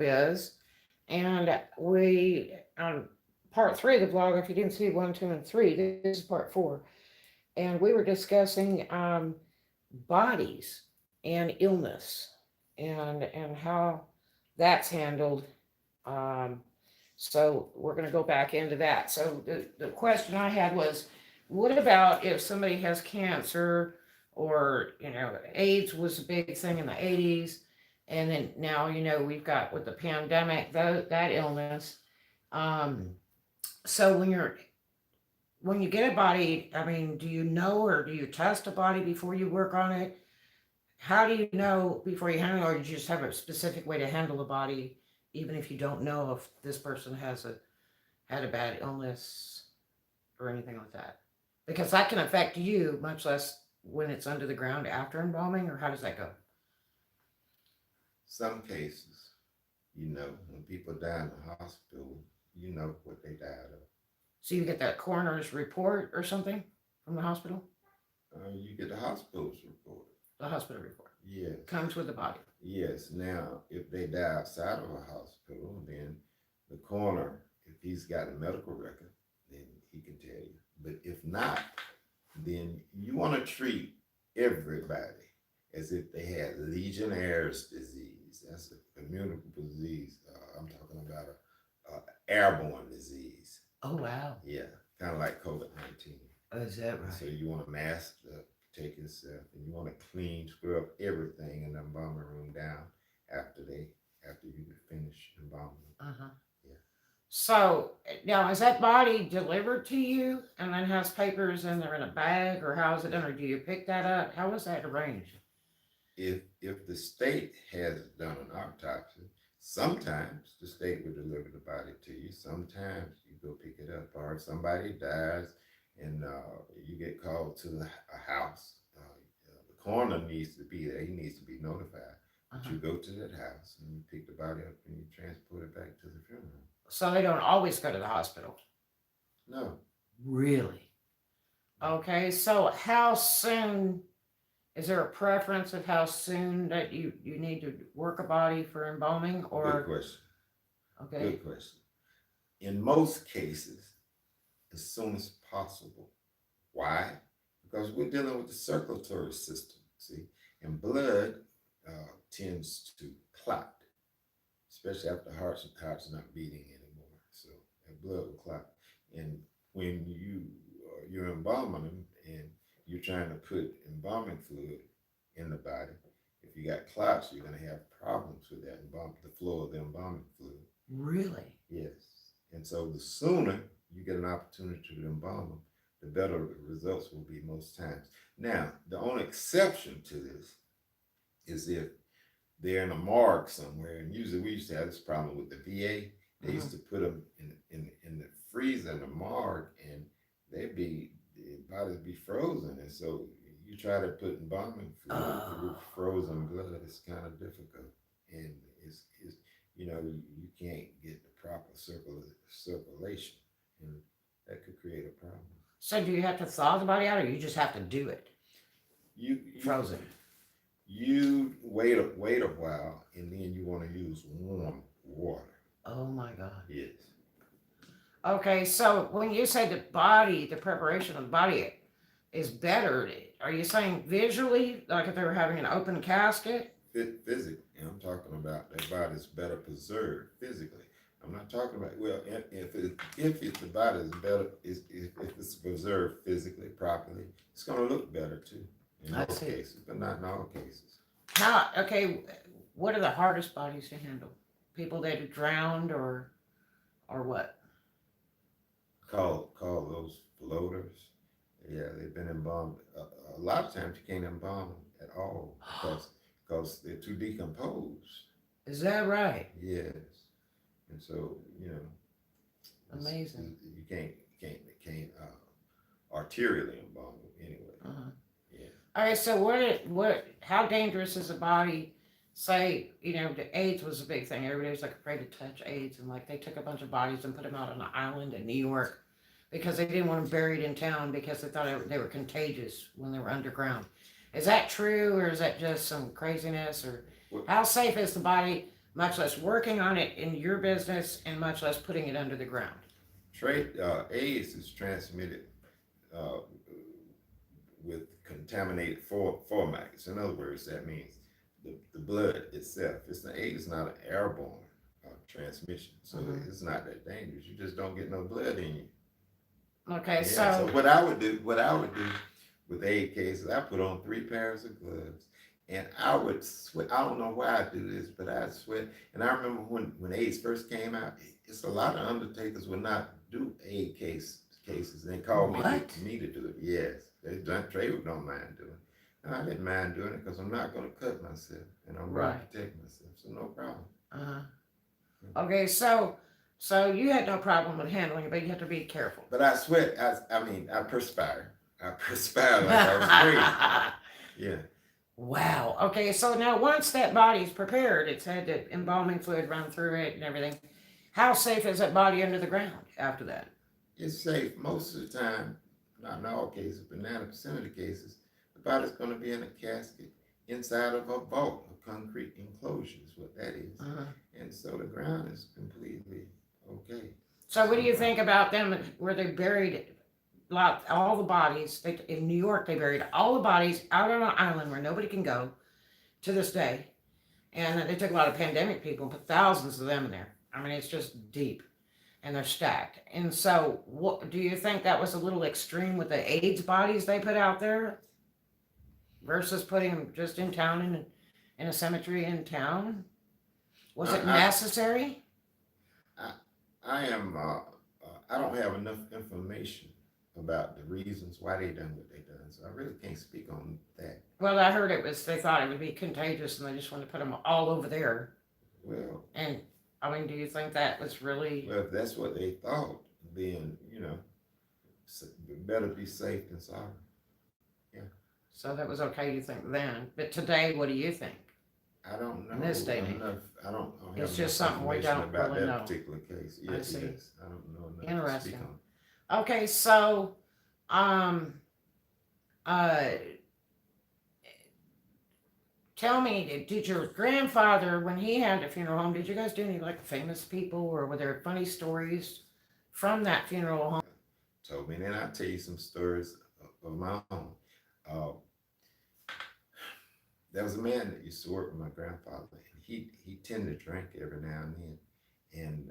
BIZ, and we on part three of the vlog. If you didn't see one, two, and three, this is part four, and we were discussing bodies and illness and how that's handled. Um, so we're going to go back into that. So the question I had was, what about if somebody has cancer or, AIDS was a big thing in the 80s. And then now, we've got with the pandemic, that illness. Um, so when you get a body, I mean, do you know, or do you test a body before you work on it? How do you know before you handle it, or do you just have a specific way to handle a body, even if you don't know if this person had a bad illness or anything like that? Because that can affect you, much less when it's under the ground after embalming, or how does that go? Some cases, when people die in the hospital, you know what they died of. So you get that coroner's report or something from the hospital? You get the hospital's report. The hospital report Yes. comes with the body. Yes. Now, if they die outside of a hospital, then the coroner, if he's got a medical record, then he can tell you. But if not, then you want to treat everybody as if they had Legionnaire's disease. That's a communicable disease. I'm talking about a airborne disease. Oh, wow. Yeah, kind of like COVID-19. Oh, is that right? So you want to mask the take yourself, and you want to clean, scrub everything in the embalming room down after you finish embalming. Uh-huh. Yeah. So now, is that body delivered to you and then has papers and they're in a bag, or how is it done, or do you pick that up? How is that arranged? If the state has done an autopsy, sometimes the state will deliver the body to you. Sometimes you go pick it up, or if somebody dies and you get called to a house. The coroner needs to be there. He needs to be notified. But you go to that house and you pick the body up and you transport it back to the funeral. So they don't always go to the hospital? No. Really? Okay, so how soon, is there a preference of how soon that you need to work a body for embalming, or? Good question. Okay. Good question. In most cases, as soon as possible. Why? Because we're dealing with the circulatory system, see? And blood tends to clot, especially after the heart's not beating anymore. So that blood will clot. And when you're embalming them and you're trying to put embalming fluid in the body, if you got clots, you're going to have problems with that the flow of the embalming fluid. Really? Yes. And so the sooner you get an opportunity to embalm them, the better results will be most times. Now, the only exception to this is if they're in a morgue somewhere, and usually we used to have this problem with the VA. They used to put them in the freezer in the morgue, and the bodies be frozen, and so you try to put embalming fluid through frozen blood. It's kind of difficult, and it's you can't get the proper circulation, and that could create a problem. So do you have to thaw the body out, or you just have to do it You frozen? You wait a while, and then you want to use warm water. Oh my God. Yes. Okay, so when you say the preparation of the body is better, are you saying visually, like if they were having an open casket? Physically, I'm talking about that body's better preserved physically. I'm not talking about, well, if the body is better, if it's preserved physically properly, it's going to look better too in most cases, but not in all cases. Okay, what are the hardest bodies to handle? People that are drowned, or what? Call those floaters. Yeah, they've been embalmed. A lot of times you can't embalm them at all because they're too decomposed. Is that right? Yes. And so, Amazing. You can't arterially embalm them anyway. Yeah. All right. So how dangerous is a body? Say, the AIDS was a big thing. Everybody was like afraid to touch AIDS, and like they took a bunch of bodies and put them out on an island in New York because they didn't want them buried in town because they thought they were contagious when they were underground. Is that true, or is that just some craziness? Or how safe is the body much less working on it in your business, and much less putting it under the ground. AIDS is transmitted uh, with contaminated formats. In other words, that means the blood itself. AIDS is not an airborne transmission, so it's not that dangerous. You just don't get no blood in you. Okay, Yeah. so So what I would do with AIDS cases, I put on 3 pairs of gloves, and I would sweat. I don't know why I do this, but I sweat. And I remember when AIDS first came out, it's a lot of undertakers would not do AIDS cases. And they called me to do it. Yes, Trawick don't mind doing it. No, I didn't mind doing it because I'm not going to cut myself, and I'm going to protect myself, so no problem. Okay, so you had no problem with handling it, but you have to be careful. But I sweat. I perspire. I perspire like I was crazy. Yeah. Wow. Okay, so now once that body's prepared, it's had the embalming fluid run through it and everything. How safe is that body under the ground after that? It's safe most of the time, not in all cases, but 90% of the cases, the body's going to be in a casket inside of a vault, a concrete enclosure is what that is. And so the ground is completely okay. So what do you think about them where they buried all the bodies? In New York, they buried all the bodies out on an island where nobody can go to this day. And they took a lot of pandemic people and put thousands of them in there. I mean, it's just deep. And they're stacked. And so, what do you think that was a little extreme with the AIDS bodies they put out there versus putting them just in town in a cemetery in town? Was it necessary? I don't have enough information about the reasons why they done what they done, so I really can't speak on that. Well, I heard they thought it would be contagious, and they just wanted to put them all over there. Well, and I mean, do you think that was really? Well, if that's what they thought, then better be safe than sorry. Yeah. So that was okay, you think then? But today, what do you think? I don't know. In this day and age, I don't have it's just something we don't about really that know. particular case. I Yes, see. yes. I don't know enough Interesting. to speak on. Okay, so tell me, did your grandfather, when he had a funeral home, did you guys do any like famous people, or were there funny stories from that funeral home? Told me, and then I'll tell you some stories of my own. There was a man that used to work with my grandfather, and he tended to drink every now and then. And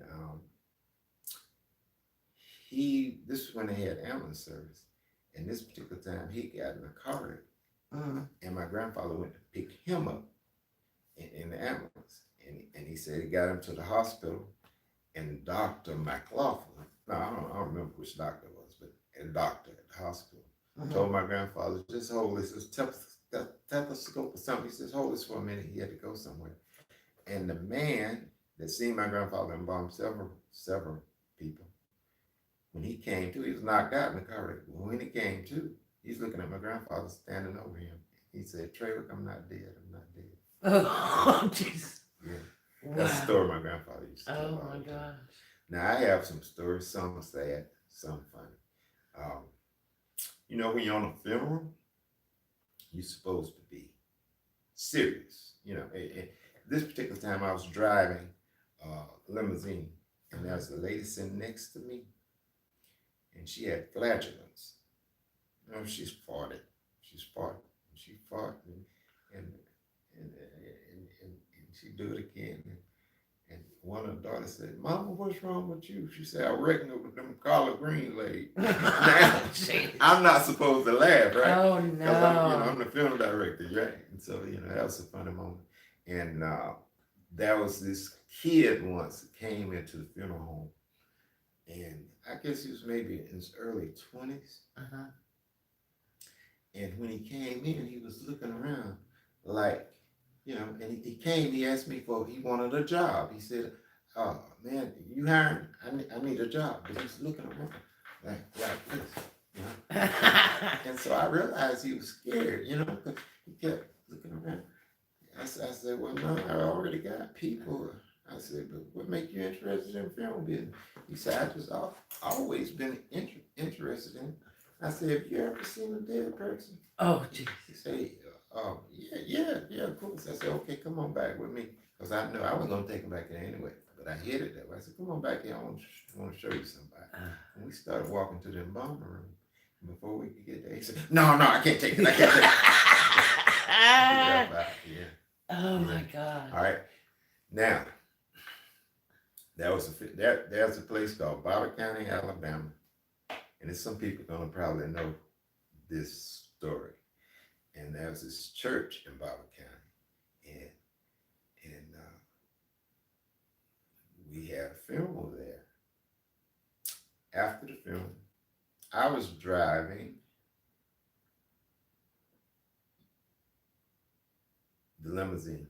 this is when they had ambulance service. And this particular time, he got in a car wreck. And my grandfather went to pick him up in the ambulance. And he said he got him to the hospital, and Dr. McLaughlin, no, I don't remember which doctor it was, but a doctor at the hospital told my grandfather, just hold this. It's stethoscope or something. He says, hold this for a minute. He had to go somewhere. And the man that seen my grandfather embalm several people, when he came to, he was knocked out in the car wreck. When he came to, he's looking at my grandfather standing over him. He said, Trawick, I'm not dead. I'm not dead. Oh, jeez. Yeah. That's the story my grandfather used to tell. Oh, my gosh. Now, I have some stories, some sad, some funny. When you're on a funeral, you're supposed to be serious. This particular time, I was driving a limousine, and there was a lady sitting next to me, and she had flatulence. She's farted. She farted, and she do it again. And one of the daughters said, Mama, what's wrong with you? She said, I reckon it was them collard green legs. Now, I'm not supposed to laugh, right? Oh, no. Because I'm the film director, right? And so, that was a funny moment. And there was this kid once that came into the funeral home. And I guess he was maybe in his early 20s. And when he came in, he was looking around like, and he asked me he wanted a job. He said, oh, man, you hiring? I need a job. But he's looking around like this, And so I realized he was scared, because he kept looking around. I said, well, no, I already got people. I said, but what make you interested in film business? He said, I just always been interested in it. I said, have you ever seen a dead person? Oh, geez. He said, oh, yeah, of course. I said, okay, come on back with me. Because I know I was going to take him back there anyway. But I hid it that way. I said, come on back here. I want to show you somebody. And we started walking to the embalming room. And before we could get there, he said, no, I can't take it. I can't take it. Yeah. Oh my God. All right. Now, there's a place called Butler County, Alabama. And there's some people going to probably know this story. And there's this church in Butler County. And we had a funeral there. After the funeral, I was driving the limousine.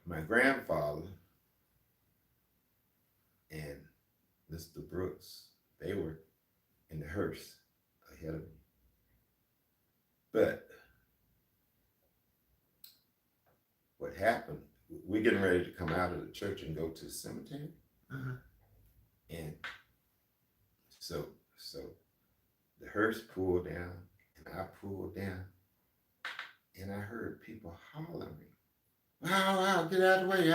My grandfather and Mr. Brooks, they were in the hearse ahead of me. But what happened, we're getting ready to come out of the church and go to the cemetery. And so the hearse pulled down and I pulled down and I heard people hollering, wow, get out of the way,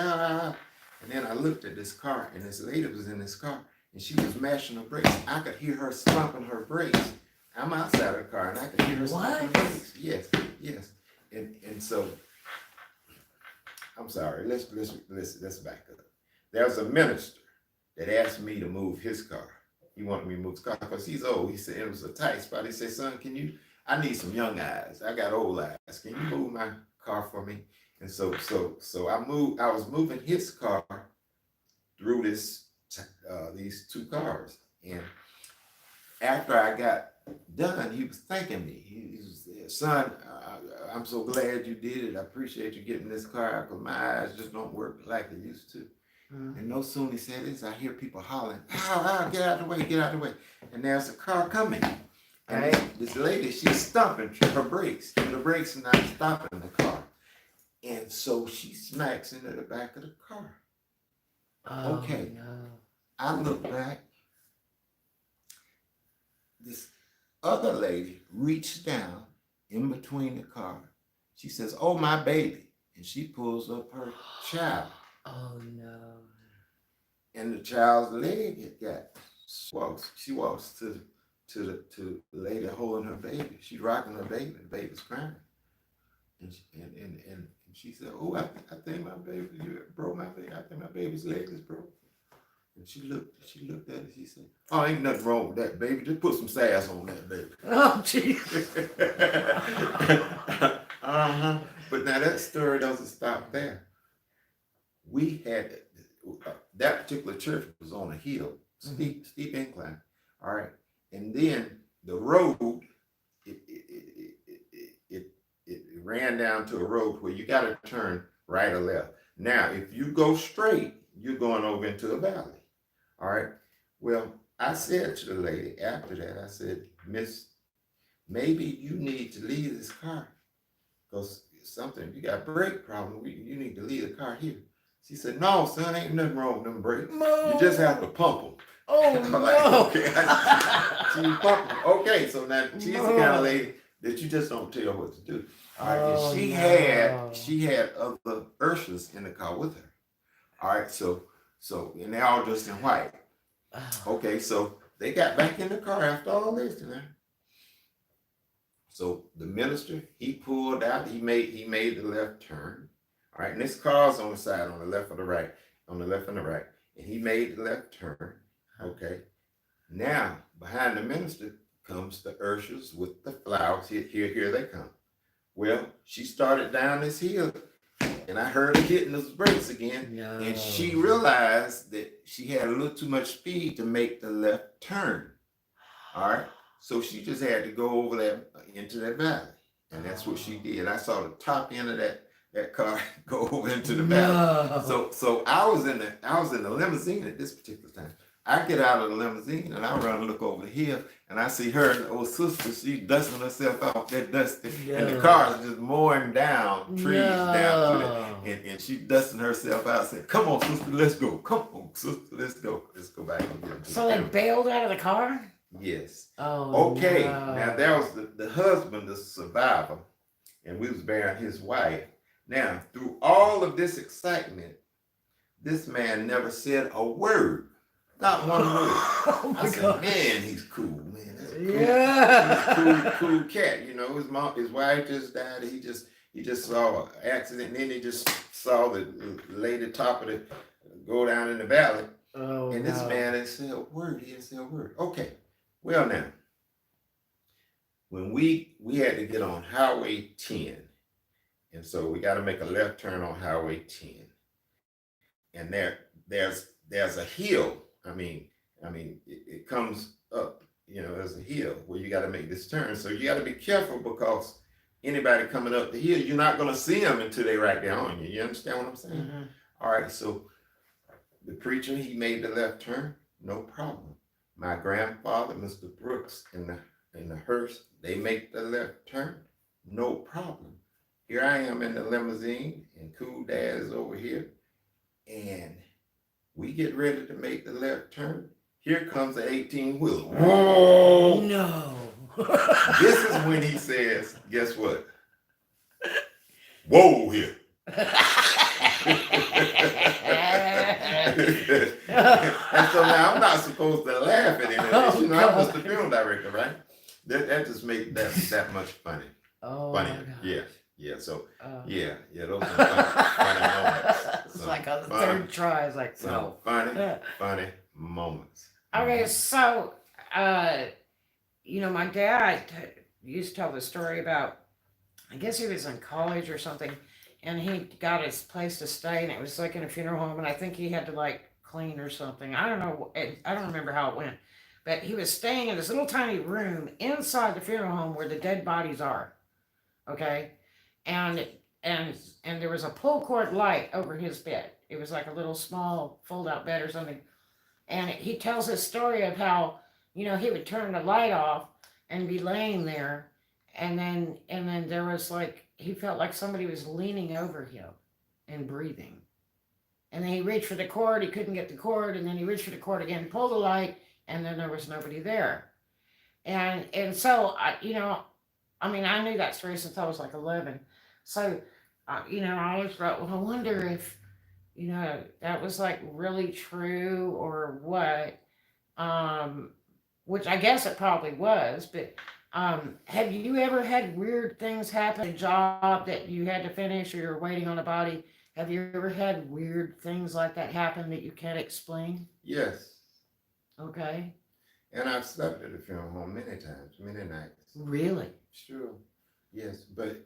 And then I looked at this car and this lady was in this car and she was mashing her brakes. I could hear her stomping her brakes. I'm outside of the car and I could hear her stomping her brakes. Yes. And so, I'm sorry, let's back up. There's a minister that asked me to move his car. He wanted me to move his car because he's old. He said it was a tight spot. He said, son, I need some young eyes. I got old eyes. Can you move my car for me? And so I was moving his car through these two cars. And after I got done, he was thanking me. He was, son, I'm so glad you did it. I appreciate you getting this car out because my eyes just don't work like they used to. And no sooner he said this, I hear people hollering, ow, get out of the way, get out of the way. And there's a car coming. And this lady, she's stomping her brakes. And the brakes are not stopping the car. And so she smacks into the back of the car. Okay. No. I look back. This other lady reached down in between the car. She says, oh, my baby. And she pulls up her child. Oh, no. And the child's leg had got, she walks to the lady holding her baby. She's rocking her baby. The baby's crying. And she said, oh, I think my baby broke my baby. I think my baby's leg is broke. And she looked at it. She said, oh, ain't nothing wrong with that baby. Just put some sass on that baby. Oh, Jesus. But now that story doesn't stop there. We had, that particular church was on a hill, steep incline. All right. And then the road, it ran down to a road where you got to turn right or left. Now, if you go straight, you're going over into a valley. All right. Well, I said to the lady after that, I said, Miss, maybe you need to leave this car because you got a brake problem. You need to leave the car here. She said, no, son, ain't nothing wrong with them brakes. No. You just have to pump them. Oh, I'm no. Like, okay. So you pump them. Okay, so now she's the kind of lady that you just don't tell what to do. All right, and she had other Urshas in the car with her. All right, so and they're all dressed in white. Okay, so they got back in the car after all this, you know. So the minister, he pulled out, he made the left turn. All right, and this car's on the side, on the left or the right, on the left and the right. And he made the left turn. Okay. Now, behind the minister comes the Urshas with the flowers. Here they come. Well, she started down this hill and I heard her hitting those brakes again. No. And she realized that she had a little too much speed to make the left turn. All right. So she just had to go over there into that valley. And that's what she did. I saw the top end of that car go over into the valley. So I was in the limousine at this particular time. I get out of the limousine and I run and look over the hill and I see her and the old sister, she dusting herself off that dusty. And the car is just mowing down trees down to that. And she dusting herself out and said, come on, sister, let's go. Come on, sister, let's go. Let's go back and get into So they bailed out of the car? Yes. Oh, okay. No. Now there was the husband, the survivor, and we was burying his wife. Now, through all of this excitement, this man never said a word. Not one word. Oh I my said, God. man, he's cool, man. That's a cool, Yeah. he's cool cat. You know, his wife just died. He just saw an accident, and then he just saw the lady top of the go down in the valley. Oh And this no. man didn't say a word. He didn't say a word. Okay. Well, now, when we had to get on Highway 10, and so we got to make a left turn on Highway 10, and there's a hill. It comes up. You know, there's a hill where you got to make this turn. So you got to be careful because anybody coming up the hill, you're not going to see them until they right there on you. You understand what I'm saying? Mm-hmm. All right. So the preacher, he made the left turn, no problem. My grandfather, Mr. Brooks, and the hearse, they make the left turn, no problem. Here I am in the limousine, and Cool Dad is over here, and we get ready to make the left turn. Here comes the 18-wheeler. Whoa! No. This is when he says, guess what? Whoa here. And so now I'm not supposed to laugh at any of this. You know, I was the film director, right? That just made that much funny. Oh, Funnier. Yeah. So yeah, those are funny moments. It's like on the third try. It's like some funny moments. Okay, so my dad used to tell the story about, I guess he was in college or something, and he got his place to stay, and it was like in a funeral home, and I think he had to like clean or something. I don't know. I don't remember how it went, but he was staying in this little tiny room inside the funeral home where the dead bodies are. Okay, and and and there was a pull cord light over his bed. It was like a little small fold out bed or something. And he tells this story of how, he would turn the light off and be laying there, and then there was like he felt like somebody was leaning over him and breathing. And then he reached for the cord, he couldn't get the cord, and then he reached for the cord again, pulled the light, and then there was nobody there. And so I knew that story since I was like 11. So I always thought, well, I wonder if that was like really true or what. Um, which I guess it probably was, but have you ever had weird things happen? A job that you had to finish or you're waiting on a body? Have you ever had weird things like that happen that you can't explain? Yes. Okay. And I've slept at the funeral home many times, many nights. Really? Sure. Yes, but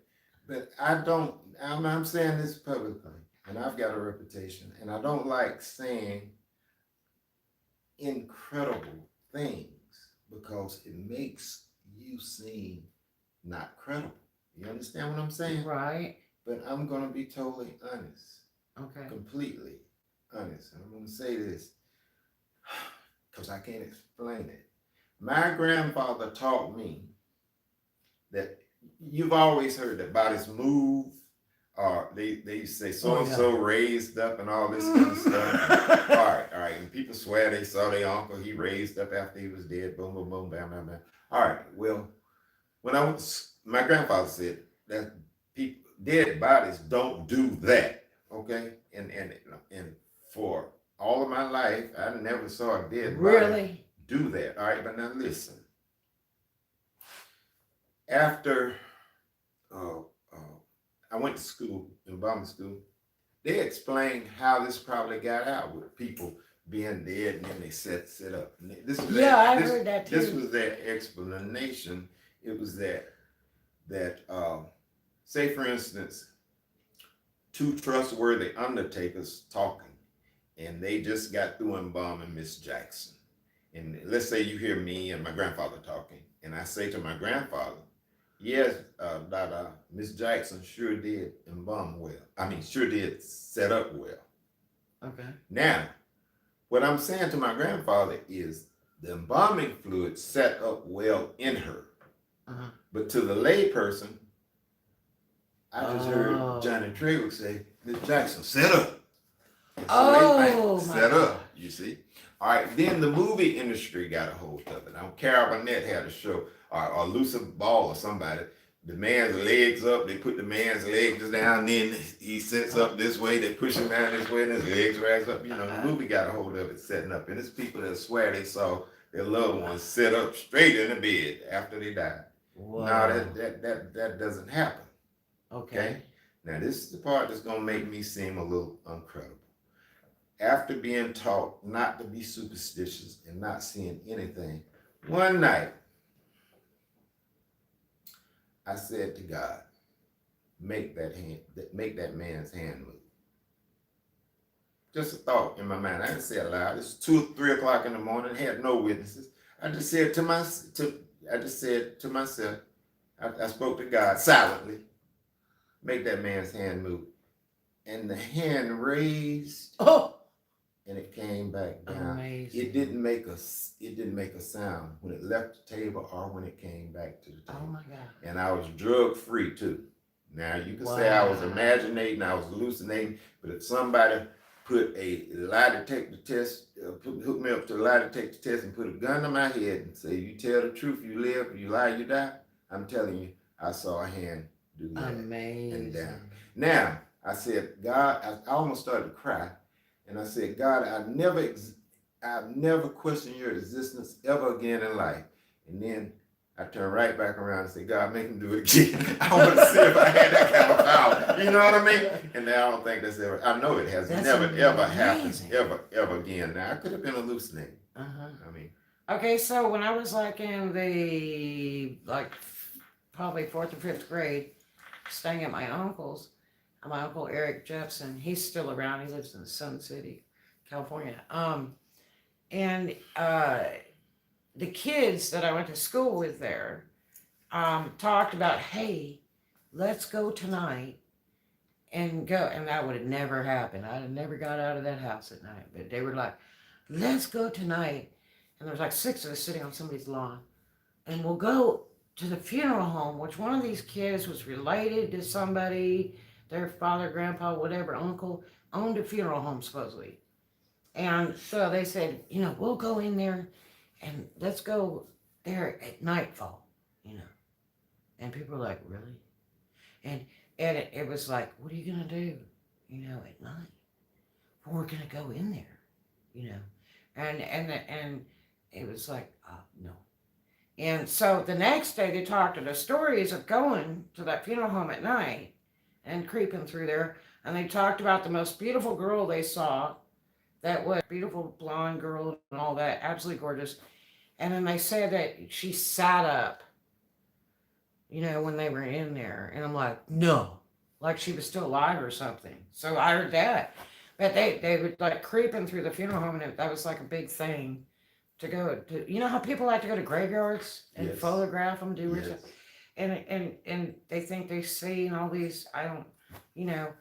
I don't. I'm saying this publicly, and I've got a reputation, and I don't like saying incredible things because it makes you seem not credible. You understand what I'm saying? Right. But I'm gonna be totally honest. Okay. Completely honest. And I'm gonna say this because I can't explain it. My grandfather taught me that you've always heard that bodies move, or they say so and so raised up and all this kind of stuff. All right. And people swear they saw their uncle, he raised up after he was dead. Boom, boom, boom, bam, bam, bam. All right. Well, when my grandfather said that people dead bodies don't do that. Okay, and for all of my life, I never saw a dead body do that. All right, but now listen. After I went to school, embalming school, they explained how this probably got out with people being dead and then they set up. I heard that too. This was their explanation. It was that say for instance, two trustworthy undertakers talking, and they just got through embalming Miss Jackson. And let's say you hear me and my grandfather talking, and I say to my grandfather, yes, Miss Jackson sure did embalm well. Sure did set up well. Okay. Now, what I'm saying to my grandfather is the embalming fluid set up well in her. Uh-huh. But to the lay person, I just heard Johnny Trawick say, Miss Jackson, set up. So set up, you see. All right, then the movie industry got a hold of it. Carol Burnett had a show, or Lucy Ball or somebody. the man's legs up. They put the man's legs down. Then he sits up this way. They push him down this way, and his legs rise up. You know, the movie got a hold of it setting up. And it's people that swear they saw their loved ones sit up straight in the bed after they died. Whoa. No, that doesn't happen. Okay. Now this is the part that's gonna make me seem a little uncredible. After being taught not to be superstitious and not seeing anything, one night I said to God, make that man's hand move. Just a thought in my mind. I didn't say it loud. It's 2 or 3 o'clock in the morning. I had no witnesses. I just said to myself, I spoke to God silently, make that man's hand move. And the hand raised, and it came back down. Amazing. It didn't make a sound when it left the table or when it came back to the table. Oh my God. And I was drug free too. Now you can say I was imaginating, I was hallucinating, but if somebody put a lie detector test, hook me up to a lie detector test and put a gun to my head and say, you tell the truth, you live, you lie, you die, I'm telling you, I saw a hand do that. Amazing. And down. Now, I said, God, I almost started to cry. And I said, God, I've never questioned your existence ever again in life. And then I turned right back around and said, God, make him do it again. I want to see if I had that kind of power. You know what I mean? And now I don't think that's ever, I know it has never, ever happened, ever again. Now, I could have been hallucinating. I mean. Okay, so when I was like in the, probably 4th or 5th grade, staying at my uncle's, my uncle Eric Jepson, he's still around. He lives in Sun City, California. And the kids that I went to school with there talked about, hey, let's go tonight and go. And that would have never happened. I'd have never got out of that house at night. But they were like, let's go tonight. And there was like 6 of us sitting on somebody's lawn. And we'll go to the funeral home, which one of these kids was related to somebody. Their father, grandpa, whatever, uncle, owned a funeral home, supposedly. And so they said, we'll go in there and let's go there at nightfall, And people were like, really? And it was like, what are you going to do, at night? Well, we're going to go in there, And it was like, no. And so the next day they talked of the stories of going to that funeral home at night and creeping through there. And they talked about the most beautiful girl they saw, that was a beautiful blonde girl and all that, absolutely gorgeous. And then they said that she sat up, when they were in there. And I'm like, no, like she was still alive or something. So I heard that. But they were like creeping through the funeral home, and that was like a big thing to go to. You know how people like to go to graveyards and photograph them, do research? And they think they see all these, I don't know.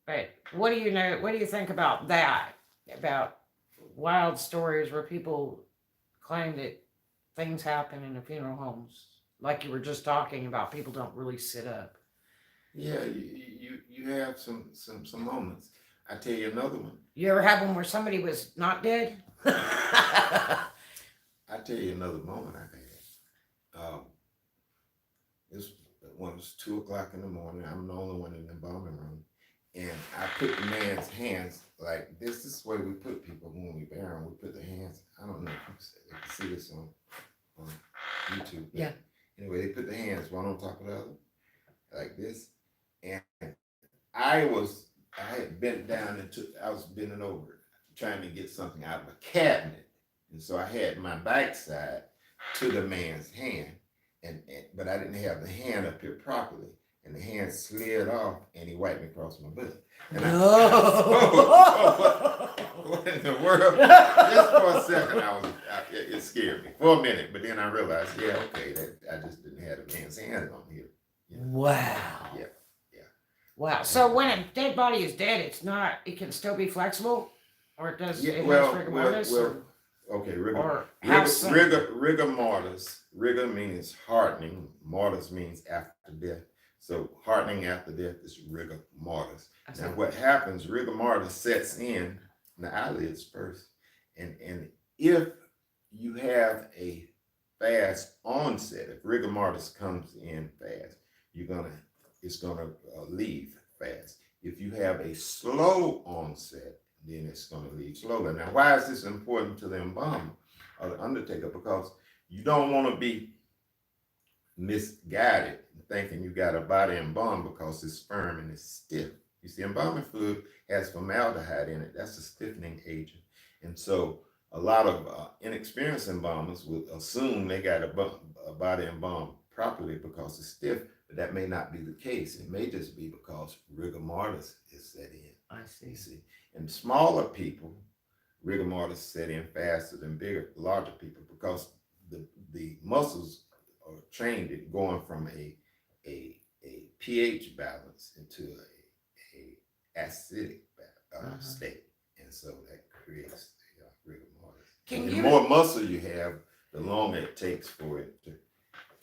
But what do you know? What do you think about that? About wild stories where people claim that things happen in the funeral homes, like you were just talking about. People don't really sit up. Yeah, you have some moments. I tell you another one. You ever have one where somebody was not dead? I tell you another moment I've had. This one was 2 o'clock in the morning. I'm the only one in the embalming room. And I put the man's hands like this. This is the way we put people when we bury them. We put the hands. I don't know if you can see this on YouTube. Yeah. Anyway, they put the hands one on top of the other, like this. And I had bent down and I was bending over trying to get something out of a cabinet. And so I had my backside to the man's hand, but I didn't have the hand up here properly. And the hand slid off, and he wiped me across my butt. And what in the world? Just for a second, it scared me for a minute. But then I realized, that I just didn't have the man's hand on here. Wow. Yeah. Wow. So when a dead body is dead, it can still be flexible, or it does. Yeah. Rigor mortis. Okay. Rigor mortis. Rigor means hardening. Mortis means after death. So hardening after death is rigor mortis. Now what happens, rigor mortis sets in the eyelids first. And if you have a fast onset, if rigor mortis comes in fast, it's gonna leave fast. If you have a slow onset, then it's gonna leave slowly. Now, why is this important to the embalmer or the undertaker? Because you don't want to be misguided thinking you got a body embalmed because it's firm and it's stiff. You see, embalming fluid has formaldehyde in it. That's a stiffening agent. And so a lot of inexperienced embalmers will assume they got a body embalmed properly because it's stiff, but that may not be the case. It may just be because rigor mortis is set in. I see. You see, and smaller people, rigor mortis set in faster than larger people because the muscles are trained at going from a pH balance into a acidic state, and so that creates the rigor mortis. And the more muscle you have, the longer it takes for it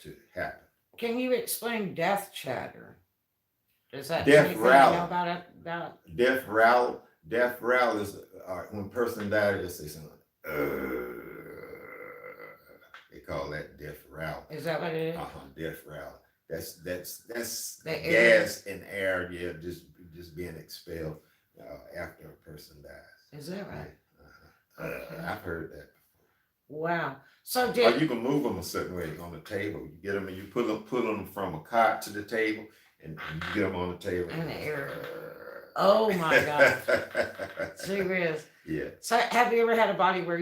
to happen. Can you explain death chatter? Is that death anything rattle? You know about it? Death rattle is when a person dies, they say something. They call that death rattle. Is that what it is? Death rattle. That's The gas and air, yeah, just being expelled after a person dies. Is that right? Okay. I've heard that before. Wow. So or you can move them a certain way on the table. You get them and you put them from a cot to the table, and you get them on the table. And the air. Oh my God. Serious. Yeah. So have you ever had a body where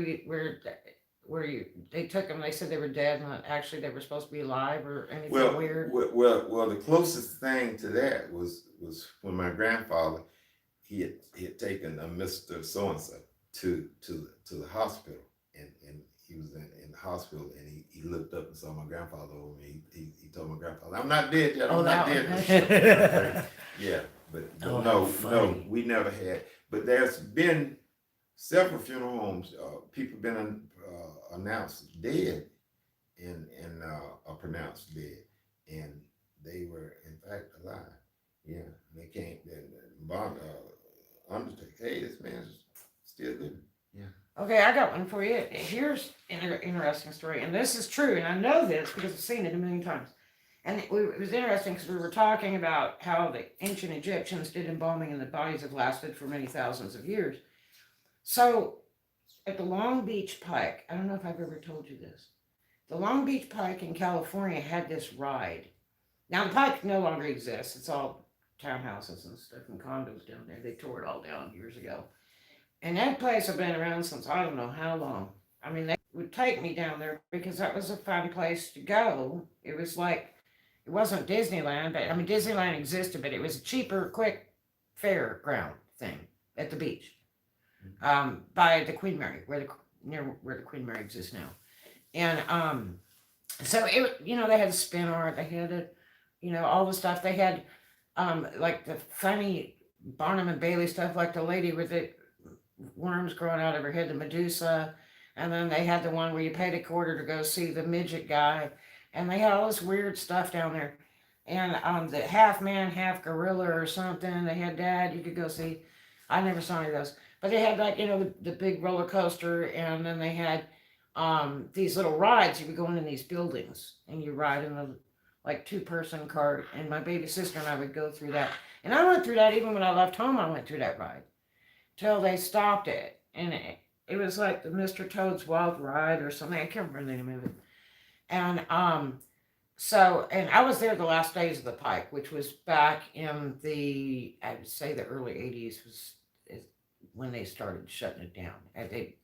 they took them, they said they were dead and actually they were supposed to be alive or anything weird? Well, the closest thing to that was when my grandfather, he had taken a Mr. So-and-so to the hospital, and he was in the hospital, and he looked up and saw my grandfather over me. He told my grandfather, "I'm not dead yet. I'm not dead." Yeah, but no, we never had. But there's been several funeral homes. People been announced dead and are pronounced dead, and they were in fact alive. Yeah, they came. Undertaker, hey, this man's still living. Yeah. Okay, I got one for you. Here's an interesting story, and this is true, and I know this because I've seen it a million times. And it was interesting because we were talking about how the ancient Egyptians did embalming, and the bodies have lasted for many thousands of years. So at the Long Beach Pike, I don't know if I've ever told you this. The Long Beach Pike in California had this ride. Now the Pike no longer exists. It's all townhouses and stuff and condos down there. They tore it all down years ago. And that place had been around since I don't know how long. I mean, they would take me down there because that was a fun place to go. It was like, it wasn't Disneyland, but I mean, Disneyland existed, but it was a cheaper, quick fairground thing at the beach. By the Queen Mary, near where the Queen Mary exists now. And so it, they had a spin art, they had it, all the stuff. They had like the funny Barnum and Bailey stuff, like the lady with the worms growing out of her head, the Medusa. And then they had the one where you paid a quarter to go see the midget guy. And they had all this weird stuff down there. And the half man, half gorilla or something, they had that you could go see. I never saw any of those. But they had like, the big roller coaster, and then they had these little rides. You would go in these buildings and you ride in the like 2-person cart, and my baby sister and I would go through that. And I went through that even when I left home. I went through that ride till they stopped it, and it was like the Mr. Toad's Wild Ride or something. I can't remember the name of it. And and I was there the last days of the Pike, which was back in I would say the early 80s is when they started shutting it down. And they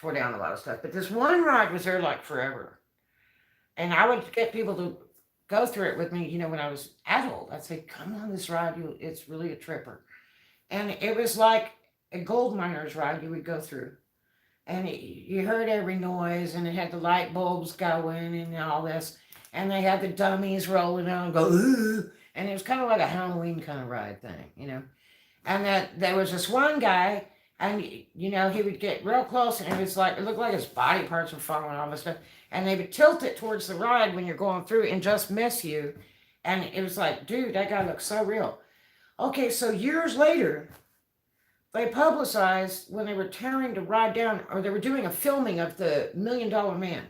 tore down a lot of stuff. But this one ride was there like forever. And I would get people to go through it with me, when I was adult. I'd say, come on this ride, it's really a tripper. And it was like a gold miner's ride you would go through. And you heard every noise, and it had the light bulbs going and all this. And they had the dummies rolling out and go, ooh. And it was kind of like a Halloween kind of ride thing, And that there was this one guy, and he would get real close, and it looked like his body parts were falling off and stuff. And they would tilt it towards the ride when you're going through and just miss you. And it was like, dude, that guy looks so real. Okay, so years later, they publicized when they were tearing the ride down, or they were doing a filming of the $1 Million Man.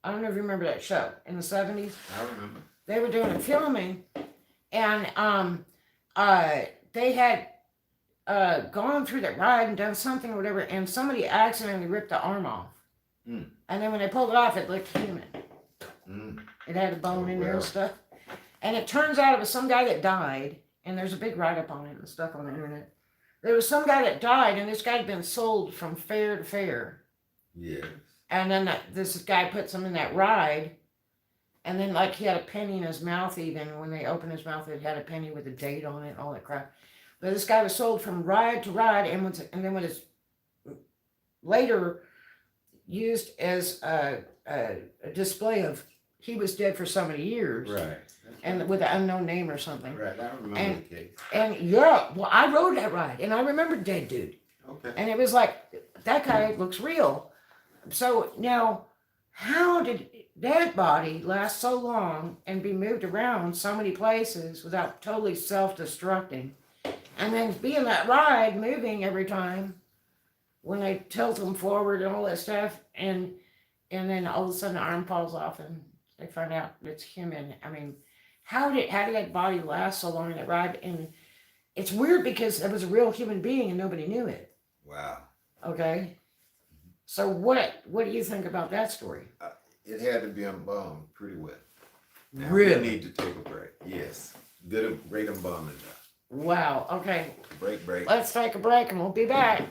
I don't know if you remember that show in the 70s. I remember. They were doing a filming, and they had gone through that ride and done something or whatever, and somebody accidentally ripped the arm off. Mm. And then when they pulled it off, it looked human. Mm. It had a bone in there well. and stuff. And it turns out it was some guy that died, and there's a big write-up on it and stuff on the internet. There was some guy that died, and this guy had been sold from fair to fair. Yes. And then this guy puts him in that ride, and then like he had a penny in his mouth. Even when they opened his mouth, it had a penny with a date on it and all that crap. But this guy was sold from ride to ride, and then when it's later used as a display of he was dead for so many years, Right. and with an unknown name or something. Right. I remember the case. And yeah, well, I rode that ride, and I remember Dead Dude, Okay. and it was like that guy looks real. So now, how did that body last so long and be moved around so many places without totally self-destructing, and then be in that ride moving every time when they tilt them forward and all that stuff, and then all of a sudden the arm falls off and they find out it's human. I mean, how did that body last so long in that ride? And it's weird because it was a real human being and nobody knew it. Wow. Okay. So what do you think about that story? It had to be embalmed pretty well. Now, Really? We need to take a break. Yes. Great embalming job. Wow. Okay. Break. Let's take a break and we'll be back.